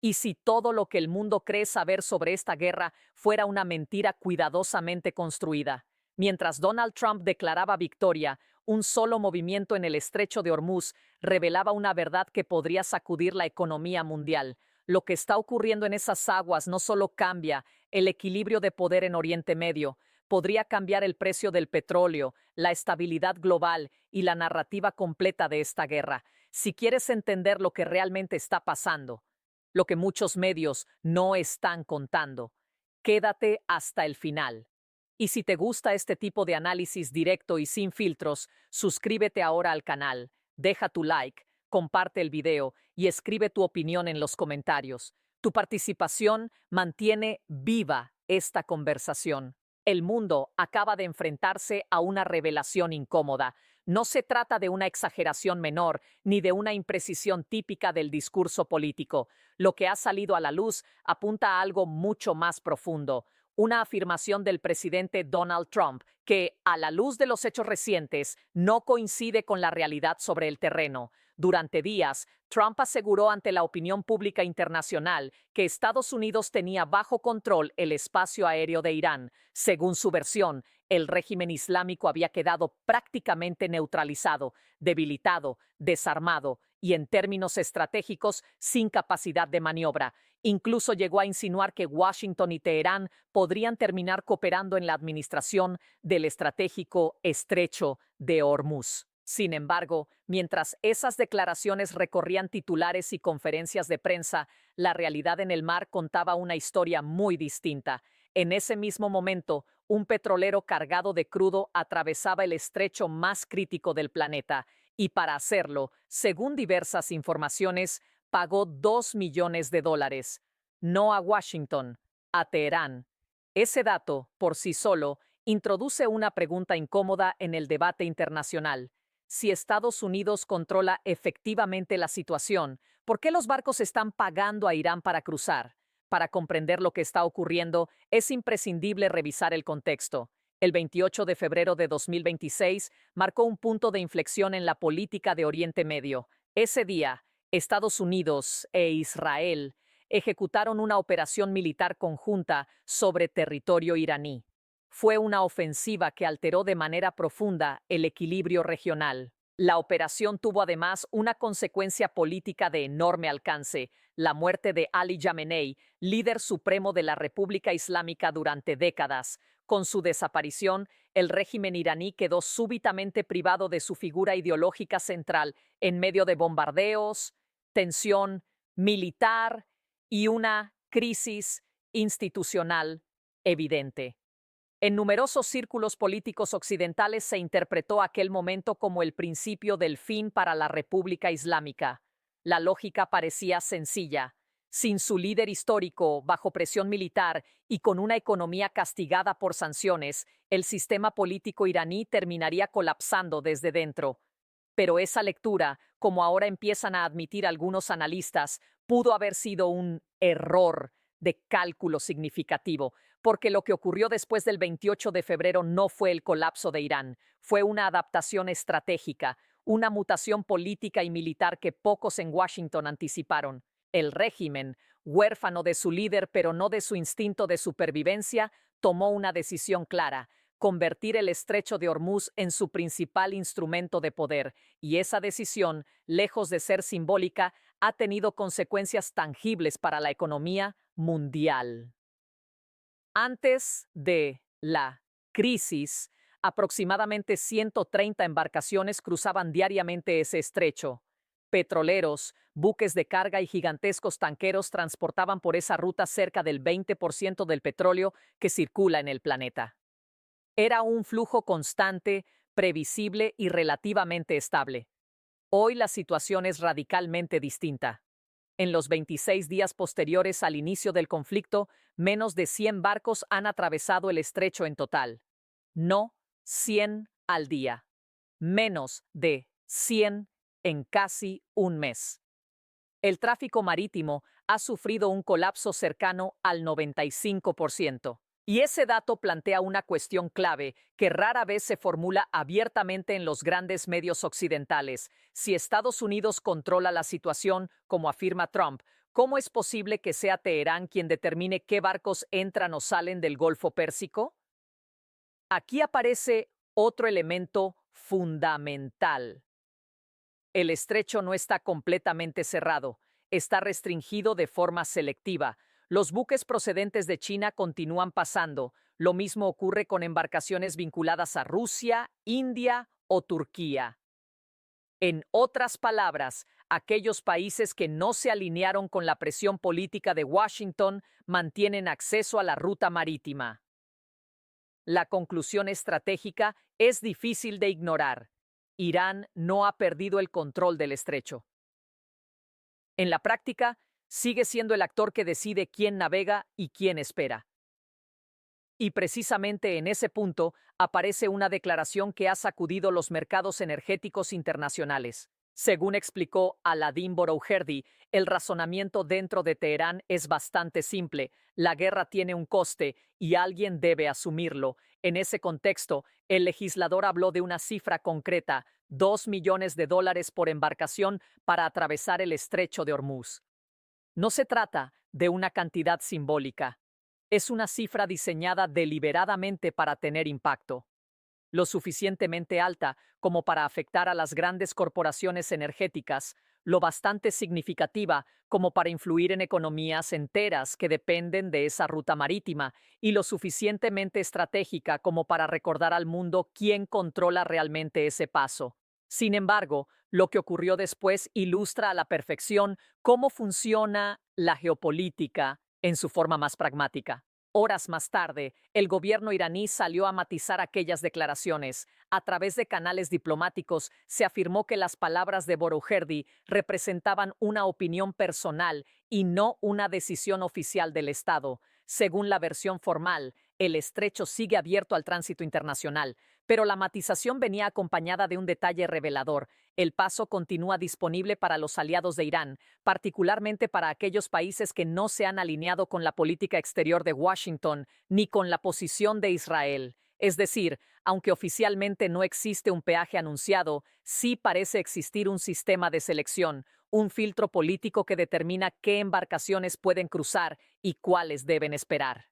¿Y si todo lo que el mundo cree saber sobre esta guerra fuera una mentira cuidadosamente construida? Mientras Donald Trump declaraba victoria, un solo movimiento en el estrecho de Hormuz revelaba una verdad que podría sacudir la economía mundial. Lo que está ocurriendo en esas aguas no solo cambia el equilibrio de poder en Oriente Medio, podría cambiar el precio del petróleo, la estabilidad global y la narrativa completa de esta guerra. Si quieres entender lo que realmente está pasando, lo que muchos medios no están contando, quédate hasta el final. Y si te gusta este tipo de análisis directo y sin filtros, suscríbete ahora al canal, deja tu like, comparte el video y escribe tu opinión en los comentarios. Tu participación mantiene viva esta conversación. El mundo acaba de enfrentarse a una revelación incómoda. No se trata de una exageración menor ni de una imprecisión típica del discurso político. Lo que ha salido a la luz apunta a algo mucho más profundo. Una afirmación del presidente Donald Trump que, a la luz de los hechos recientes, no coincide con la realidad sobre el terreno. Durante días, Trump aseguró ante la opinión pública internacional que Estados Unidos tenía bajo control el espacio aéreo de Irán. Según su versión, el régimen islámico había quedado prácticamente neutralizado, debilitado, desarmado y, en términos estratégicos, sin capacidad de maniobra. Incluso llegó a insinuar que Washington y Teherán podrían terminar cooperando en la administración del estratégico estrecho de Hormuz. Sin embargo, mientras esas declaraciones recorrían titulares y conferencias de prensa, la realidad en el mar contaba una historia muy distinta. En ese mismo momento, un petrolero cargado de crudo atravesaba el estrecho más crítico del planeta y, para hacerlo, según diversas informaciones, pagó $2 millones. No a Washington, a Teherán. Ese dato, por sí solo, introduce una pregunta incómoda en el debate internacional. Si Estados Unidos controla efectivamente la situación, ¿por qué los barcos están pagando a Irán para cruzar? Para comprender lo que está ocurriendo, es imprescindible revisar el contexto. El 28 de febrero de 2026 marcó un punto de inflexión en la política de Oriente Medio. Ese día, Estados Unidos e Israel ejecutaron una operación militar conjunta sobre territorio iraní. Fue una ofensiva que alteró de manera profunda el equilibrio regional. La operación tuvo además una consecuencia política de enorme alcance: la muerte de Ali Jamenei, líder supremo de la República Islámica durante décadas. Con su desaparición, el régimen iraní quedó súbitamente privado de su figura ideológica central en medio de bombardeos, tensión militar y una crisis institucional evidente. En numerosos círculos políticos occidentales se interpretó aquel momento como el principio del fin para la República Islámica. La lógica parecía sencilla. Sin su líder histórico, bajo presión militar y con una economía castigada por sanciones, el sistema político iraní terminaría colapsando desde dentro. Pero esa lectura, como ahora empiezan a admitir algunos analistas, pudo haber sido un error de cálculo significativo, porque lo que ocurrió después del 28 de febrero no fue el colapso de Irán, fue una adaptación estratégica, una mutación política y militar que pocos en Washington anticiparon. El régimen, huérfano de su líder pero no de su instinto de supervivencia, tomó una decisión clara: convertir el estrecho de Hormuz en su principal instrumento de poder, y esa decisión, lejos de ser simbólica, ha tenido consecuencias tangibles para la economía mundial. Antes de la crisis, aproximadamente 130 embarcaciones cruzaban diariamente ese estrecho. Petroleros, buques de carga y gigantescos tanqueros transportaban por esa ruta cerca del 20% del petróleo que circula en el planeta. Era un flujo constante, previsible y relativamente estable. Hoy la situación es radicalmente distinta. En los 26 días posteriores al inicio del conflicto, menos de 100 barcos han atravesado el estrecho en total. No 100 al día. Menos de 100 en casi un mes. El tráfico marítimo ha sufrido un colapso cercano al 95%. Y ese dato plantea una cuestión clave que rara vez se formula abiertamente en los grandes medios occidentales. Si Estados Unidos controla la situación, como afirma Trump, ¿Cómo es posible que sea Teherán quien determine qué barcos entran o salen del Golfo Pérsico? Aquí aparece otro elemento fundamental. El estrecho no está completamente cerrado, está restringido de forma selectiva. Los buques procedentes de China continúan pasando. Lo mismo ocurre con embarcaciones vinculadas a Rusia, India o Turquía. En otras palabras, aquellos países que no se alinearon con la presión política de Washington mantienen acceso a la ruta marítima. La conclusión estratégica es difícil de ignorar. Irán no ha perdido el control del estrecho. En la práctica, sigue siendo el actor que decide quién navega y quién espera. Y precisamente en ese punto aparece una declaración que ha sacudido los mercados energéticos internacionales. Según explicó Aladin Boroujerdi, el razonamiento dentro de Teherán es bastante simple. La guerra tiene un coste y alguien debe asumirlo. En ese contexto, el legislador habló de una cifra concreta, $2 millones por embarcación para atravesar el estrecho de Hormuz. No se trata de una cantidad simbólica. Es una cifra diseñada deliberadamente para tener impacto, lo suficientemente alta como para afectar a las grandes corporaciones energéticas, lo bastante significativa como para influir en economías enteras que dependen de esa ruta marítima y lo suficientemente estratégica como para recordar al mundo quién controla realmente ese paso. Sin embargo, lo que ocurrió después ilustra a la perfección cómo funciona la geopolítica en su forma más pragmática. Horas más tarde, el gobierno iraní salió a matizar aquellas declaraciones. A través de canales diplomáticos, se afirmó que las palabras de Boroujerdi representaban una opinión personal y no una decisión oficial del Estado. Según la versión formal, el estrecho sigue abierto al tránsito internacional, pero la matización venía acompañada de un detalle revelador. El paso continúa disponible para los aliados de Irán, particularmente para aquellos países que no se han alineado con la política exterior de Washington ni con la posición de Israel. Es decir, aunque oficialmente no existe un peaje anunciado, sí parece existir un sistema de selección, un filtro político que determina qué embarcaciones pueden cruzar y cuáles deben esperar.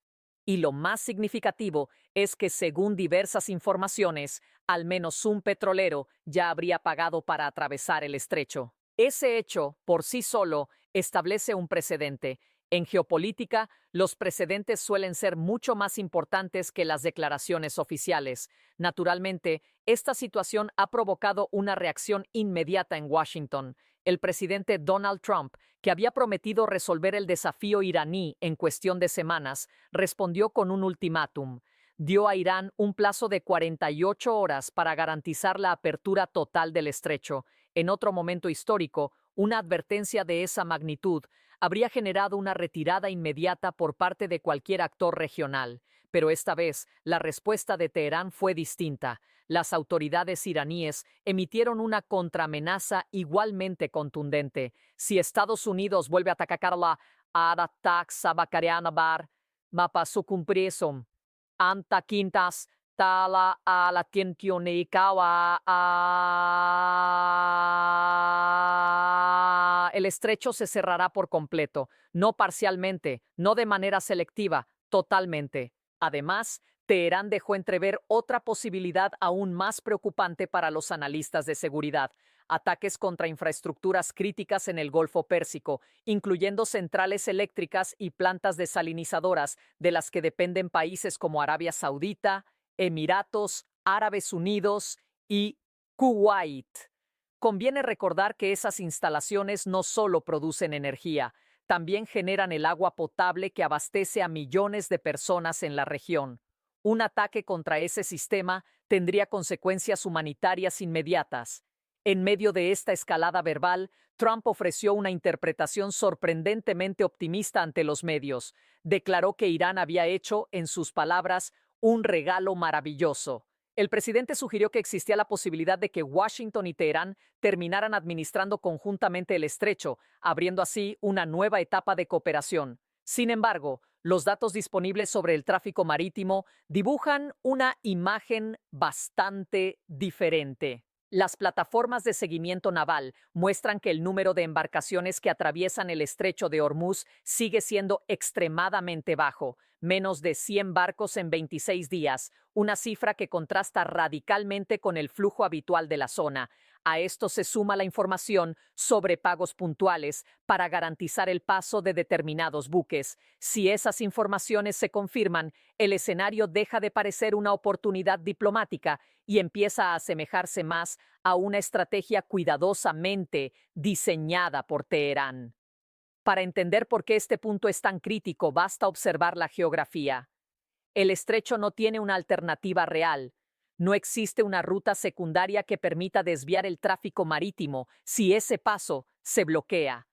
Y lo más significativo es que, según diversas informaciones, al menos un petrolero ya habría pagado para atravesar el estrecho. Ese hecho, por sí solo, establece un precedente. En geopolítica, los precedentes suelen ser mucho más importantes que las declaraciones oficiales. Naturalmente, esta situación ha provocado una reacción inmediata en Washington. El presidente Donald Trump, que había prometido resolver el desafío iraní en cuestión de semanas, respondió con un ultimátum. Dio a Irán un plazo de 48 horas para garantizar la apertura total del estrecho. En otro momento histórico, una advertencia de esa magnitud habría generado una retirada inmediata por parte de cualquier actor regional. Pero esta vez, la respuesta de Teherán fue distinta. Las autoridades iraníes emitieron una contraamenaza igualmente contundente. Si Estados Unidos vuelve a atacarla, Aratak Sabakarianabar, Mapasukumprisom, Anta Quintas, Tala a la Tientioneikawa, el estrecho se cerrará por completo, no parcialmente, no de manera selectiva, totalmente. Además, Teherán dejó entrever otra posibilidad aún más preocupante para los analistas de seguridad: ataques contra infraestructuras críticas en el Golfo Pérsico, incluyendo centrales eléctricas y plantas desalinizadoras de las que dependen países como Arabia Saudita, Emiratos Árabes Unidos y Kuwait. Conviene recordar que esas instalaciones no solo producen energía, también generan el agua potable que abastece a millones de personas en la región. Un ataque contra ese sistema tendría consecuencias humanitarias inmediatas. En medio de esta escalada verbal, Trump ofreció una interpretación sorprendentemente optimista ante los medios. Declaró que Irán había hecho, en sus palabras, un regalo maravilloso. El presidente sugirió que existía la posibilidad de que Washington y Teherán terminaran administrando conjuntamente el estrecho, abriendo así una nueva etapa de cooperación. Sin embargo, los datos disponibles sobre el tráfico marítimo dibujan una imagen bastante diferente. Las plataformas de seguimiento naval muestran que el número de embarcaciones que atraviesan el estrecho de Hormuz sigue siendo extremadamente bajo, menos de 100 barcos en 26 días, una cifra que contrasta radicalmente con el flujo habitual de la zona. A esto se suma la información sobre pagos puntuales para garantizar el paso de determinados buques. Si esas informaciones se confirman, el escenario deja de parecer una oportunidad diplomática y empieza a asemejarse más a una estrategia cuidadosamente diseñada por Teherán. Para entender por qué este punto es tan crítico, basta observar la geografía. El estrecho no tiene una alternativa real. No existe una ruta secundaria que permita desviar el tráfico marítimo si ese paso se bloquea.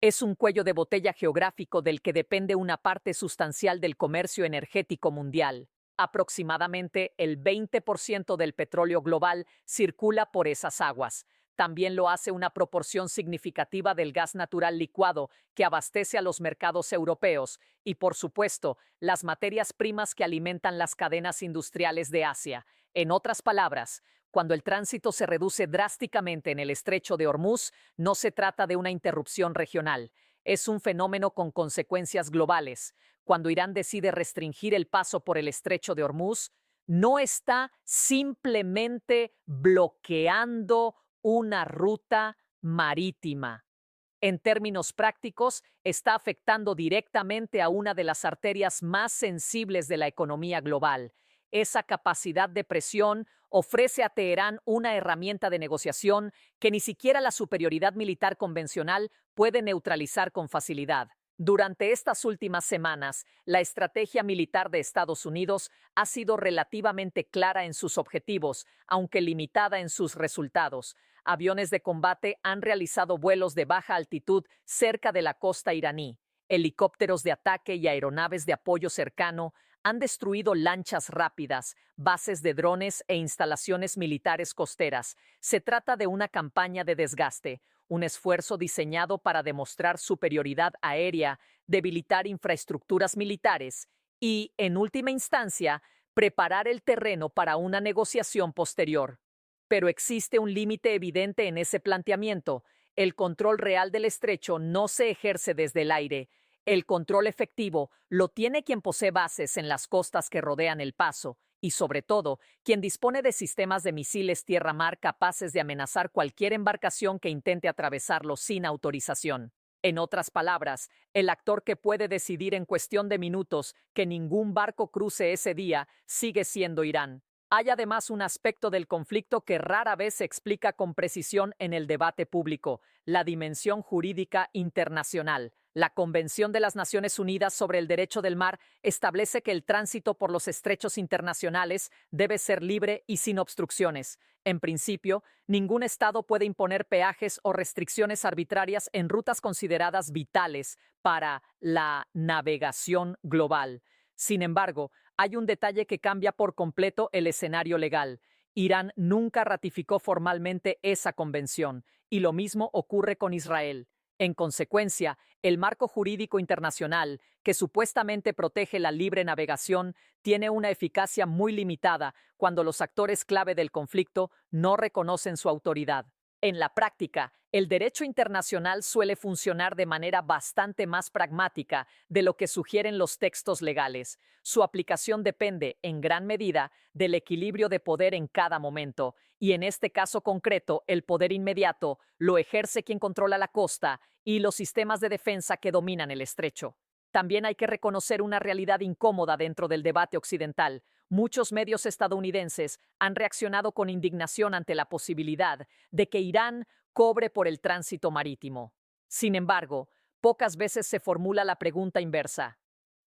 Es un cuello de botella geográfico del que depende una parte sustancial del comercio energético mundial. Aproximadamente el 20% del petróleo global circula por esas aguas. También lo hace una proporción significativa del gas natural licuado que abastece a los mercados europeos y, por supuesto, las materias primas que alimentan las cadenas industriales de Asia. En otras palabras, cuando el tránsito se reduce drásticamente en el estrecho de Hormuz, no se trata de una interrupción regional. Es un fenómeno con consecuencias globales. Cuando Irán decide restringir el paso por el estrecho de Hormuz, no está simplemente bloqueando una ruta marítima. En términos prácticos, está afectando directamente a una de las arterias más sensibles de la economía global. Esa capacidad de presión ofrece a Teherán una herramienta de negociación que ni siquiera la superioridad militar convencional puede neutralizar con facilidad. Durante estas últimas semanas, la estrategia militar de Estados Unidos ha sido relativamente clara en sus objetivos, aunque limitada en sus resultados. Aviones de combate han realizado vuelos de baja altitud cerca de la costa iraní. Helicópteros de ataque y aeronaves de apoyo cercano han destruido lanchas rápidas, bases de drones e instalaciones militares costeras. Se trata de una campaña de desgaste, un esfuerzo diseñado para demostrar superioridad aérea, debilitar infraestructuras militares y, en última instancia, preparar el terreno para una negociación posterior. Pero existe un límite evidente en ese planteamiento. El control real del estrecho no se ejerce desde el aire. El control efectivo lo tiene quien posee bases en las costas que rodean el paso y, sobre todo, quien dispone de sistemas de misiles tierra-mar capaces de amenazar cualquier embarcación que intente atravesarlo sin autorización. En otras palabras, el actor que puede decidir en cuestión de minutos que ningún barco cruce ese día sigue siendo Irán. Hay además un aspecto del conflicto que rara vez se explica con precisión en el debate público: la dimensión jurídica internacional. La Convención de las Naciones Unidas sobre el Derecho del Mar establece que el tránsito por los estrechos internacionales debe ser libre y sin obstrucciones. En principio, ningún Estado puede imponer peajes o restricciones arbitrarias en rutas consideradas vitales para la navegación global. Sin embargo, hay un detalle que cambia por completo el escenario legal. Irán nunca ratificó formalmente esa convención, y lo mismo ocurre con Israel. En consecuencia, el marco jurídico internacional, que supuestamente protege la libre navegación, tiene una eficacia muy limitada cuando los actores clave del conflicto no reconocen su autoridad. En la práctica, el derecho internacional suele funcionar de manera bastante más pragmática de lo que sugieren los textos legales. Su aplicación depende, en gran medida, del equilibrio de poder en cada momento, y en este caso concreto, el poder inmediato lo ejerce quien controla la costa y los sistemas de defensa que dominan el estrecho. También hay que reconocer una realidad incómoda dentro del debate occidental. Muchos medios estadounidenses han reaccionado con indignación ante la posibilidad de que Irán cobre por el tránsito marítimo. Sin embargo, pocas veces se formula la pregunta inversa: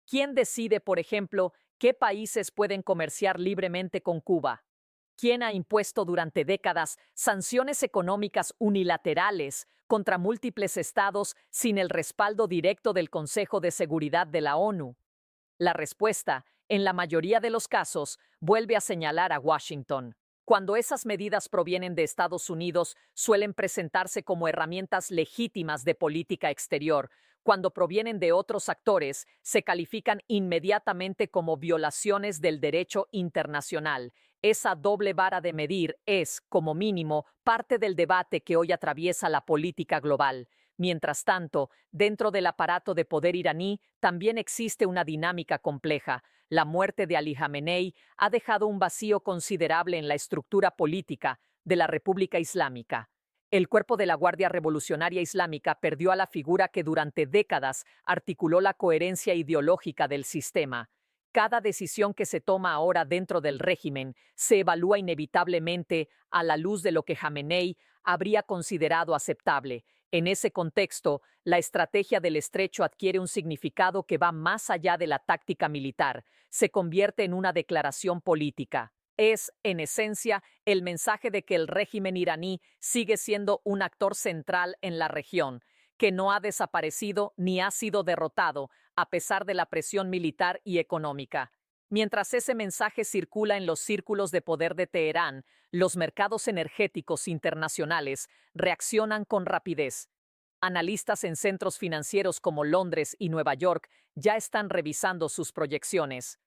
¿quién decide, por ejemplo, qué países pueden comerciar libremente con Cuba? ¿Quién ha impuesto durante décadas sanciones económicas unilaterales contra múltiples estados sin el respaldo directo del Consejo de Seguridad de la ONU? La respuesta, en la mayoría de los casos, vuelve a señalar a Washington. Cuando esas medidas provienen de Estados Unidos, suelen presentarse como herramientas legítimas de política exterior. Cuando provienen de otros actores, se califican inmediatamente como violaciones del derecho internacional. Esa doble vara de medir es, como mínimo, parte del debate que hoy atraviesa la política global. Mientras tanto, dentro del aparato de poder iraní también existe una dinámica compleja. La muerte de Ali Jamenei ha dejado un vacío considerable en la estructura política de la República Islámica. El cuerpo de la Guardia Revolucionaria Islámica perdió a la figura que durante décadas articuló la coherencia ideológica del sistema. Cada decisión que se toma ahora dentro del régimen se evalúa inevitablemente a la luz de lo que Jamenei habría considerado aceptable. En ese contexto, la estrategia del estrecho adquiere un significado que va más allá de la táctica militar, se convierte en una declaración política. Es, en esencia, el mensaje de que el régimen iraní sigue siendo un actor central en la región, que no ha desaparecido ni ha sido derrotado, a pesar de la presión militar y económica. Mientras ese mensaje circula en los círculos de poder de Teherán, los mercados energéticos internacionales reaccionan con rapidez. Analistas en centros financieros como Londres y Nueva York ya están revisando sus proyecciones.